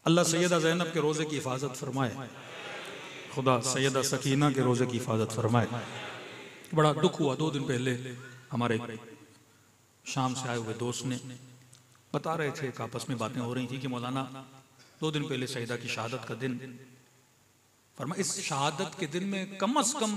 अल्लाह सैयदा ज़ैनब के रोज़े की हिफाजत फरमाए, खुदा सैयदा सकीना के रोज़े की हिफाजत फरमाए। बड़ा दुख हुआ, 2 दिन पहले हमारे शाम से आए हुए दोस्त ने बता रहे थे, आपस में बातें हो रही थी कि मौलाना 2 दिन पहले सैयदा की शहादत का दिन, फरमा इस शहादत के दिन में कम से कम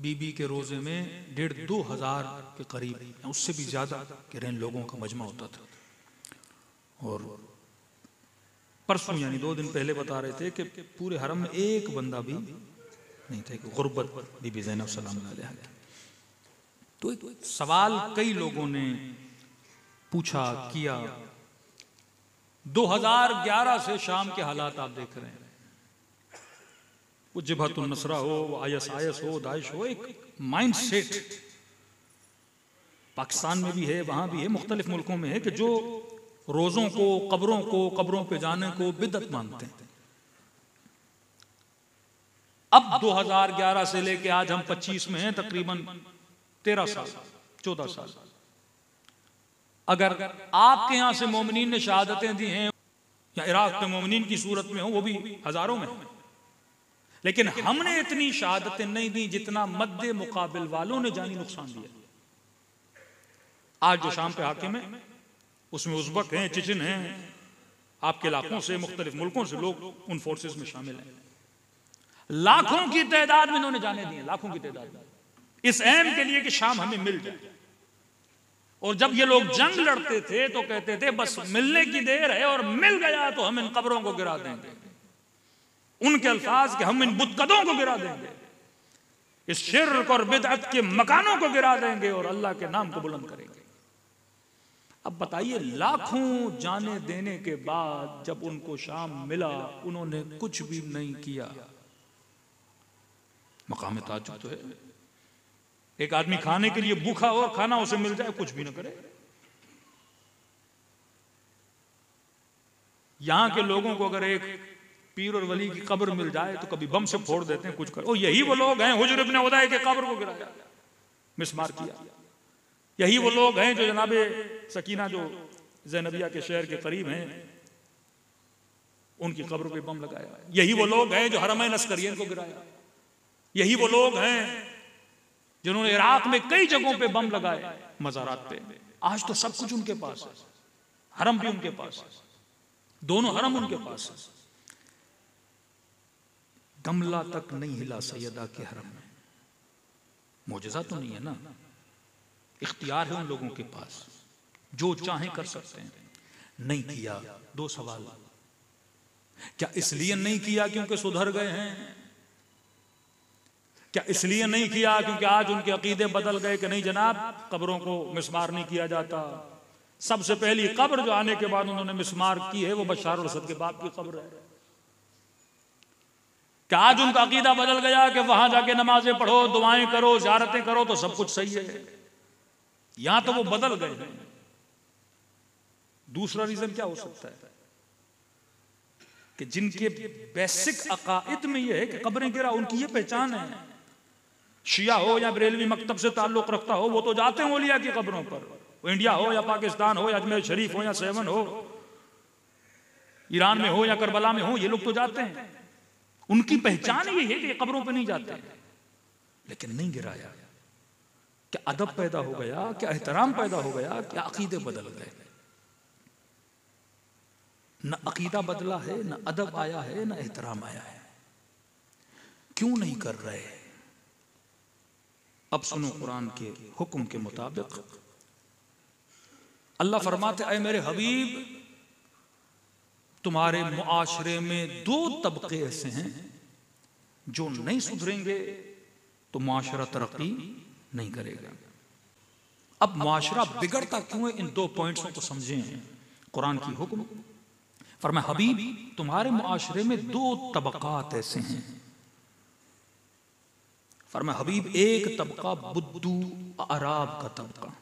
बीबी के रोजे में 1,500-2 हज़ार के करीब, उससे भी ज्यादा के रेन लोगों का मजमा होता था। और परसों यानी 2 दिन पहले बता रहे थे कि पूरे हरम में एक बंदा भी नहीं था, गुर्बत बीबी ज़ैनब सलाम अलैहा की। तो एक सवाल कई लोगों ने पूछा किया। 2011 से शाम के हालात आप देख रहे हैं, वो जबहतुन नसरा हो, वो ISIS हो, दाइश हो, एक माइंड सेट पाकिस्तान में भी है, वहां भी है, मुख्तलिफ मुल्कों में है कि जो रोजों को, कब्रों पे जाने को बिदअत मानते हैं। अब 2011 से लेके आज हम 25 में हैं, तकरीबन 13 साल 14 साल। अगर आपके यहां से मोमिनीन ने शहादतें दी हैं या इराक के मोमिनीन की सूरत में हो, वो भी हजारों में, लेकिन हमने इतनी शहादतें नहीं दी जितना मद्दे मुकाबिल वालों ने जानी नुकसान दिया। आज जो शाम पे हाकिम है उसमें उज़्बक हैं, चेचन हैं, आपके इलाकों से, मुख्तलिफ मुल्कों से लोग उन फोर्सेस में शामिल हैं। लाखों की तादाद में इन्होंने जाने दी, लाखों की तादाद में, इस एम के लिए कि शाम हमें मिल जाए। और जब ये लोग जंग लड़ते थे तो कहते थे बस मिलने की देर है, और मिल गया तो हम इन कब्रों को गिरा देंगे। उनके अल्फाज के हम इन बुतकदों को गिरा देंगे, इस शिर्क और बिदअत के मकानों को गिरा देंगे और अल्लाह के नाम को बुलंद करेंगे। अब बताइए, लाखों जाने देने के बाद जब उनको शाम मिला, उन्होंने कुछ भी नहीं किया। मकाम ताज्जुब तो है, एक आदमी खाने के लिए भूखा हो, खाना उसे मिल जाए, कुछ भी ना करे। यहां के लोगों को अगर एक पीर और वली की कब्र मिल जाए तो कभी बम से फोड़ देते हैं, कुछ कर। ओ यही वो लोग हैं हुजर इब्न उदैय के कब्र को गिराया, मिसमार किया। यही वो लोग हैं जो जनाबे सकीना जो ज़ैनबिया के शहर के करीब हैं, उनकी कब्र पे बम लगाया। यही वो लोग हैं जो हरमैन अस्करियन को गिराया। यही वो लोग हैं जिन्होंने इराक में कई जगहों पे बम लगाए, मज़ारात पे। आज तो सब कुछ उनके पास है, हरम भी उनके पास है, दोनों हरम उनके पास है। गमला तक नहीं हिला सैयदा के हरम में। मोजज़ा तो नहीं है ना, इख्तियार है उन लोगों के पास, जो चाहे कर सकते हैं। नहीं किया। 2 सवाल, क्या इसलिए नहीं किया क्योंकि सुधर गए हैं? क्या इसलिए नहीं किया क्योंकि आज उनके अकीदे बदल गए कि नहीं जनाब कब्रों को मिसमार नहीं किया जाता? सबसे पहली कब्र जो आने के बाद उन्होंने मिसमार की है वो बशार और असद के बाप की कब्र है। क्या आज उनका अकीदा बदल गया कि वहां जाके नमाजें पढ़ो, दुआएं करो, ज़ियारतें करो तो सब कुछ सही है? यहां तो वो बदल गए हैं। दूसरा रीजन क्या हो सकता है कि जिनके बेसिक अकाइद में यह है कि कब्रें गिरा, उनकी ये पहचान है। शिया हो या बरेलवी मकतब से ताल्लुक रखता हो, वो तो जाते हैं औलिया की कब्रों पर। वो इंडिया हो या पाकिस्तान हो या अजमेर शरीफ हो या सेवन हो, ईरान में हो या करबला में हो, ये लोग तो जाते हैं। उनकी पहचान ये है कि ये कब्रों पर नहीं जाते, लेकिन नहीं गिराया। क्या अदब पैदा हो गया, क्या एहतराम पैदा हो गया, क्या अकीदे बदल गए? न अकीदा बदला है, न अदब आया है, न एहतराम आया है। क्यों नहीं कर रहे? अब सुनो कुरान के हुक्म के मुताबिक अल्लाह फरमाते, ऐ मेरे हबीब, तुम्हारे मुआशरे में 2 तबके ऐसे हैं जो नहीं सुधरेंगे तो मुआशरा तरक्की नहीं करेगा। अब मुआशरा बिगड़ता क्यों है, इन 2 पॉइंट्सों को समझें। कुरान की हुक्म फरमाया, हबीब तुम्हारे मुआशरे में 2 तबकात ऐसे हैं। फरमाया हबीब, एक तबका बुद्दू अराब का तबका।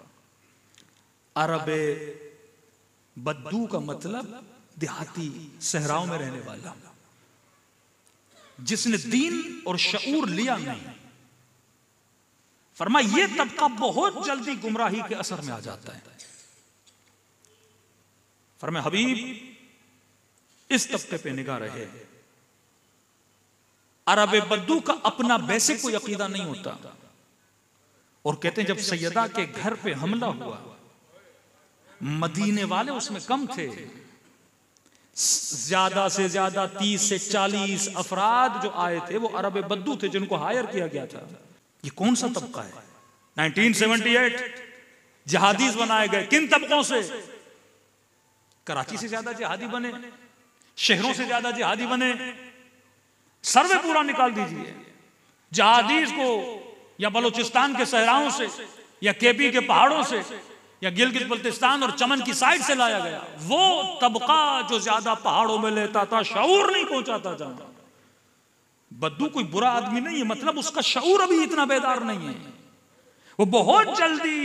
अरब बद्दू का मतलब देहाती सहराओं में रहने वाला, जिसने दीन और शऊर लिया नहीं। फरमाया ये तबका बहुत जल्दी गुमराही के असर में आ जाता है। फरमाया हबीब इस तबके पे निगाह रहे। अरब बद्दू का अपना बेसिक कोई अकीदा नहीं होता, और कहते हैं जब सैयदा के घर पे हमला हुआ, मदीने वाले उसमें कम थे, ज्यादा से ज्यादा 30 से 40 अफराद जो आए थे वो अरब बद्दू थे जिनको हायर किया गया था। ये कौन सा तबका है? 1978 जिहादीज बनाए गए। किन तबकों से? कराची से ज्यादा जिहादी बने, शहरों से ज्यादा जिहादी बने। सर्वे पूरा निकाल दीजिए, जिहादीज को या बलूचिस्तान के सहराओं से या केपी के पहाड़ों से या गिलगित बल्तिस्तान और चमन की साइड से लाया गया। वो तबका जो ज्यादा पहाड़ों में लेता था, शऊर नहीं पहुंचाता था। बद्दू कोई बुरा आदमी नहीं है, मतलब उसका शऊर अभी इतना बेदार नहीं है। वो बहुत जल्दी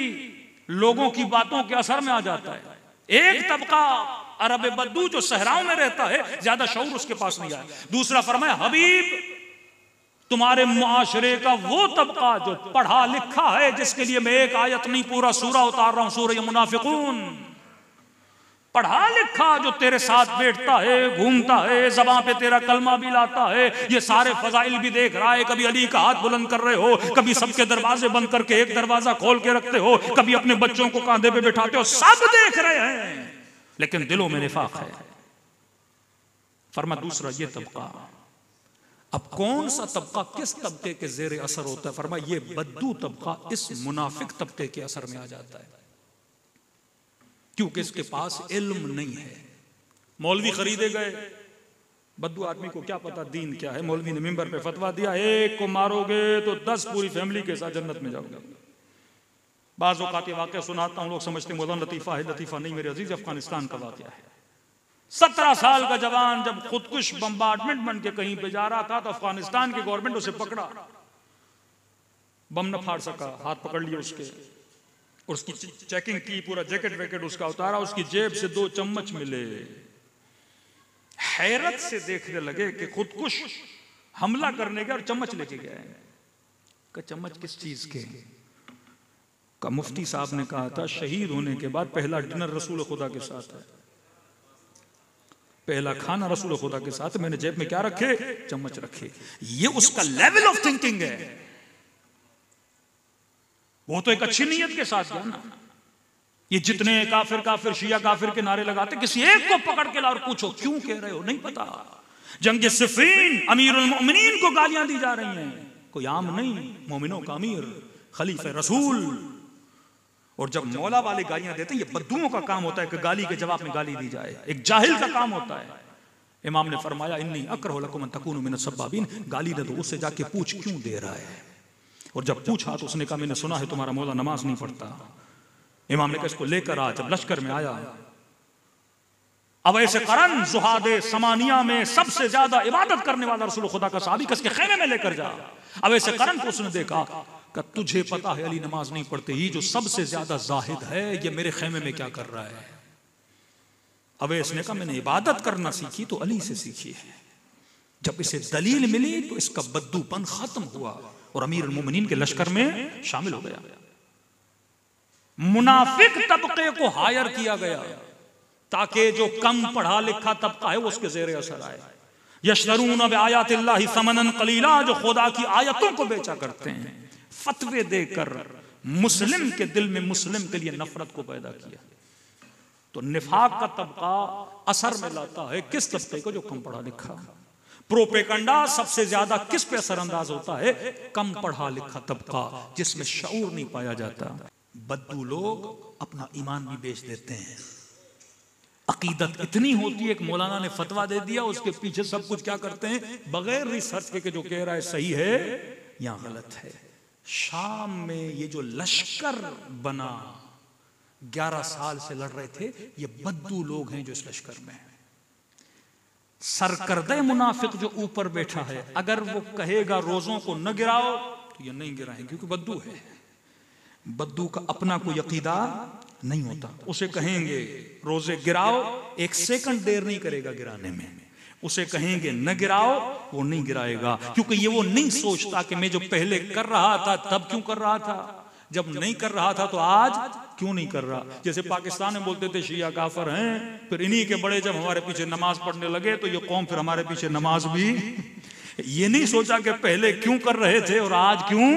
लोगों की बातों के असर में आ जाता है। एक तबका अरब बद्दू जो सहराओं में रहता है, ज्यादा शऊर उसके पास नहीं आया। दूसरा फरमाया, हबीब तुम्हारे मुआशरे का वो तबका जो पढ़ा लिखा है, जिसके लिए मैं एक आयत नहीं पूरा सूरा उतार रहा हूं, सूरह मुनाफिकून। पढ़ा लिखा जो तेरे साथ बैठता है, घूमता है, ज़बान पे तेरा कलमा भी लाता है, ये सारे फजाइल भी देख रहा है। कभी अली का हाथ बुलंद कर रहे हो, कभी सबके दरवाजे बंद करके एक दरवाजा खोल के रखते हो, कभी अपने बच्चों को कांधे पे बिठाते हो, सब देख रहे हैं, लेकिन दिलों में निफाक है। फरमा दूसरा ये तबका। अब कौन सा तबका किस तबके के जेर असर होता है? फरमा ये बद्दू तबका इस मुनाफिक तबके के असर में आ जाता है, क्योंकि इसके पास इल्म नहीं है। मौलवी खरीदे गए, बद्दू आदमी को क्या पता दीन क्या है। मौलवी ने मिंबर पे फतवा दिया, एक को मारोगे तो 10 पूरी फैमिली के साथ जन्नत में जाओगे। बाज़ औक़ात वाक़या सुनाता हूँ, लोग समझते हैं मौलाना लतीफ़ा है। लतीफ़ा नहीं मेरे अजीज, अफगानिस्तान का वाक़या है। 17 साल का जवान जब खुदकुश बम्बार्डमेंट बन के कहीं पे जा रहा था, तो अफगानिस्तान की गवर्नमेंट उसे पकड़ा। बम न फाड़ सका, हाथ पकड़ लिए उसके, उसकी चेकिंग की, पूरा जैकेट वैकेट उसका उतारा, उसकी जेब से 2 चम्मच मिले। हैरत से देखने लगे कि खुदकुश हमला करने गया और चम्मच लेके गया है। का चम्मच किस चीज के? का मुफ्ती साहब ने कहा था शहीद होने के बाद पहला डिनर रसूल खुदा के साथ है, पहला खाना रसूल खुदा के साथ। मैंने जेब में क्या रखे? चम्मच रखे। ये उसका लेवल ऑफ थिंकिंग है। वो तो एक अच्छी नीयत के साथ गया ना। ये जितने काफिर काफिर शिया काफिर के नारे लगाते, किसी एक को पकड़ के ला और पूछो क्यों कह रहे हो, नहीं पता। जंग सिफ़ीन अमीरुल मोमिनीन को गालियां दी जा रही हैं, कोई आम नहीं, मोमिनों का अमीर, खलीफे रसूल। और जब मौला वाले गालियां देते हैं, ये बद्दुओं का काम होता है कि गाली के जवाब में गाली दी जाए, एक जाहिल का काम होता है। इमाम ने फरमाया, इन्नी अकरहु लकुम अन तकूनु मिनस सब्बाबीन, गाली न दो, उससे जाके पूछ क्यों दे रहा है। और जब पूछा तो उसने कहा मैंने सुना है तुम्हारा मौला नमाज नहीं पढ़ता। इमाम ने कहा इसको लेकर आ। जब लश्कर में आया, अब ऐसे करन जुहादे समानिया में सबसे ज्यादा इबादत करने वाला रसूल खुदा का सहाबी किसके खेमे में लेकर जा। अब ऐसे करन को उसने देखा कि तुझे पता है अली नमाज नहीं पढ़ते, ही जो सबसे ज्यादा जाहिद है ये मेरे खेमे में क्या कर रहा है। अब इसने कहा मैंने इबादत करना सीखी तो अली से सीखी है। जब इसे दलील मिली तो इसका बद्दूपन खत्म हुआ और अमीर मोमिनीन के लश्कर में शामिल हो गया। मुनाफिक तबके को हायर किया गया ताकि जो कम पढ़ा लिखा तबका है वो उसके ज़ेरे असर आए। यशतरून बिआयातिल्लाहि समनन कलीला, जो खुदा की आयतों को बेचा करते हैं, फतवे देकर मुस्लिम के दिल में मुस्लिम के लिए नफरत को पैदा किया। तो निफाक का तबका असर में लाता है किस तबके को? जो कम पढ़ा लिखा। प्रोपेगंडा सबसे ज्यादा किस पे असरअंदाज होता है? कम पढ़ा लिखा तबका, जिसमें शऊर नहीं पाया जाता। बद्दू लोग अपना ईमान भी बेच देते हैं। अकीदत इतनी होती है कि मौलाना ने फतवा दे दिया, उसके पीछे सब कुछ क्या करते हैं, बगैर रिसर्च के जो कह रहा है सही है या गलत है। शाम में ये जो लश्कर बना 11 साल से लड़ रहे थे, ये बद्दू लोग हैं जो इस लश्कर में हैं। सरकर्दे मुनाफिक जो ऊपर बैठा है, अगर वो कहेगा रोजों को न गिराओ तो ये नहीं गिराएंगे, क्योंकि बद्दू है। बद्दू का अपना कोई अकीदा नहीं होता। उसे कहेंगे रोजे गिराओ, 1 सेकंड देर नहीं करेगा गिराने में। उसे कहेंगे न गिराओ, वो नहीं गिराएगा, क्योंकि ये वो नहीं सोचता कि मैं जो पहले कर रहा था तब क्यों कर रहा था। जब नहीं कर रहा था तो आज क्यों नहीं कर रहा? जैसे पाकिस्तान में बोलते थे शिया काफिर हैं, फिर इन्हीं के बड़े जब हमारे पीछे नमाज पढ़ने लगे तो ये कौम फिर हमारे पीछे नमाज भी, ये नहीं सोचा कि पहले क्यों कर रहे थे और आज क्यों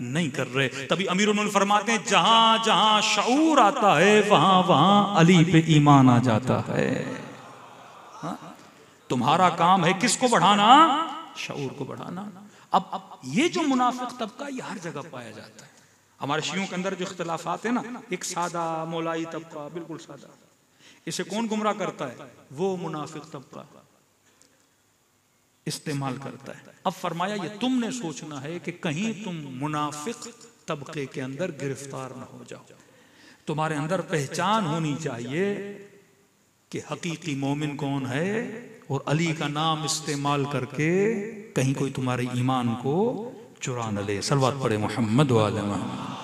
नहीं कर रहे। तभी अमीरुल मोमिनीन फरमाते हैं जहां जहां शऊर आता है वहां वहां अली पे ईमान आ जाता है। तुम्हारा काम है किसको बढ़ाना? शऊर को बढ़ाना। अब ये जो मुनाफिक तबका ये हर जगह पाया जाता है। हमारे शियों के अंदर जो इख्तिलाफात है ना, एक सादा मौलाई तबका, बिल्कुल सादा, इसे कौन गुमराह करता है? वो मुनाफिक तबका इस्तेमाल करता है। अब फरमाया ये तुमने सोचना है कि कहीं तुम मुनाफिक तबके के अंदर गिरफ्तार न हो जाओ। तुम्हारे अंदर पहचान होनी चाहिए कि हकीकी मोमिन कौन है, और अली का नाम इस्तेमाल करके कहीं कोई तुम्हारे ईमान को चुरा न ले। सलवात पढ़े मोहम्मद वाले मोहम्मद।